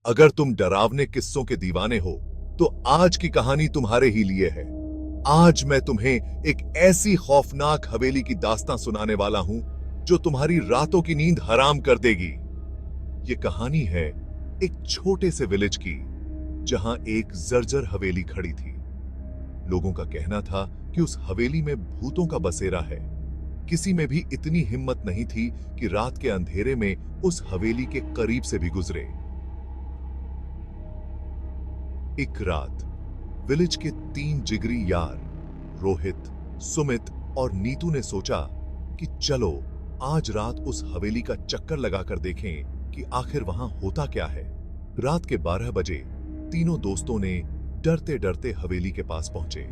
अगर तुम डरावने किस्सों के दीवाने हो तो आज की कहानी तुम्हारे ही लिए है। आज मैं तुम्हें एक ऐसी खौफनाक हवेली की दास्तां सुनाने वाला हूं जो तुम्हारी रातों की नींद हराम कर देगी। ये कहानी है एक छोटे से विलेज की, जहां एक जर्जर हवेली खड़ी थी। लोगों का कहना था कि उस हवेली में भूतों का बसेरा है। किसी में भी इतनी हिम्मत नहीं थी कि रात के अंधेरे में उस हवेली के करीब से भी गुजरे। एक रात विलेज के 3 जिगरी यार रोहित, सुमित और नीतू ने सोचा कि चलो आज रात उस हवेली का चक्कर लगाकर देखें कि आखिर वहां होता क्या है। रात के 12 बजे तीनों दोस्तों ने डरते डरते हवेली के पास पहुंचे।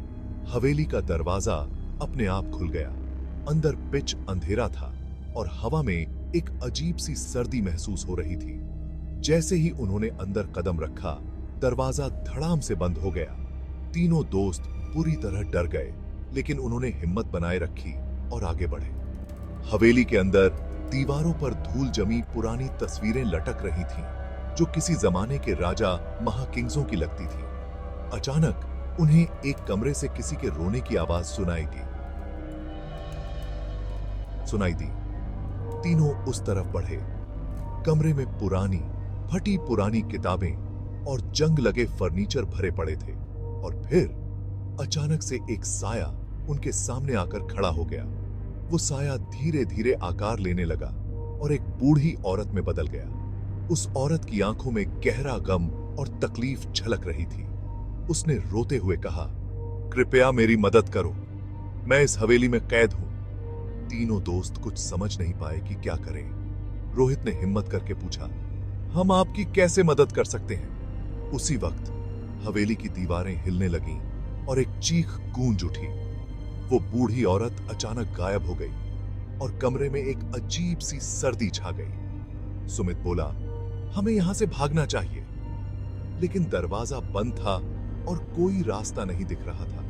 हवेली का दरवाजा अपने आप खुल गया। अंदर पिच अंधेरा था और हवा में एक अजीब सी सर्दी महसूस हो रही थी। जैसे ही उन्होंने अंदर कदम रखा, दरवाजा धड़ाम से बंद हो गया। तीनों दोस्त पूरी तरह डर गए, लेकिन उन्होंने हिम्मत बनाए रखी और आगे बढ़े। हवेली के अंदर दीवारों पर धूल जमी पुरानी तस्वीरें लटक रही थीं, जो किसी जमाने के राजा महाकिंग्सों की लगती थी। अचानक उन्हें एक कमरे से किसी के रोने की आवाज सुनाई दी। तीनों उस तरफ बढ़े। कमरे में पुरानी फटी पुरानी किताबें और जंग लगे फर्नीचर भरे पड़े थे। और फिर अचानक से एक साया उनके सामने आकर खड़ा हो गया। वो साया धीरे धीरे आकार लेने लगा और एक बूढ़ी औरत में बदल गया। उस औरत की आंखों में गहरा गम और तकलीफ झलक रही थी। उसने रोते हुए कहा, कृपया मेरी मदद करो, मैं इस हवेली में कैद हूं। तीनों दोस्त कुछ समझ नहीं पाए कि क्या करें। रोहित ने हिम्मत करके पूछा, हम आपकी कैसे मदद कर सकते हैं? उसी वक्त हवेली की दीवारें हिलने लगीं और एक चीख गूंज उठी। वो बूढ़ी औरत अचानक गायब हो गई और कमरे में एक अजीब सी सर्दी छा गई। सुमित बोला, हमें यहां से भागना चाहिए, लेकिन दरवाजा बंद था और कोई रास्ता नहीं दिख रहा था।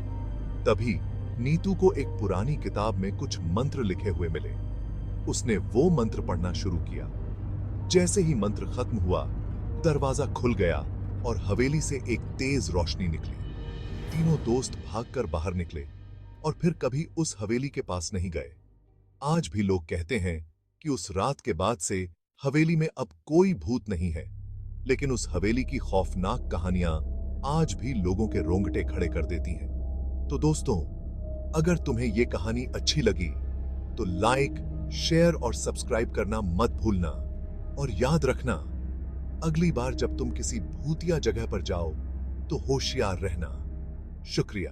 तभी नीतू को एक पुरानी किताब में कुछ मंत्र लिखे हुए मिले। उसने वो मंत्र पढ़ना शुरू किया। जैसे ही मंत्र खत्म हुआ, दरवाजा खुल गया और हवेली से एक तेज रोशनी निकली। तीनों दोस्त भागकर बाहर निकले और फिर कभी उस हवेली के पास नहीं गए। आज भी लोग कहते हैं कि उस रात के बाद से हवेली में अब कोई भूत नहीं है, लेकिन उस हवेली की खौफनाक कहानियां आज भी लोगों के रोंगटे खड़े कर देती हैं। तो दोस्तों, अगर तुम्हें यह कहानी अच्छी लगी तो लाइक, शेयर और सब्सक्राइब करना मत भूलना। और याद रखना, अगली बार जब तुम किसी भूतिया जगह पर जाओ तो होशियार रहना। शुक्रिया।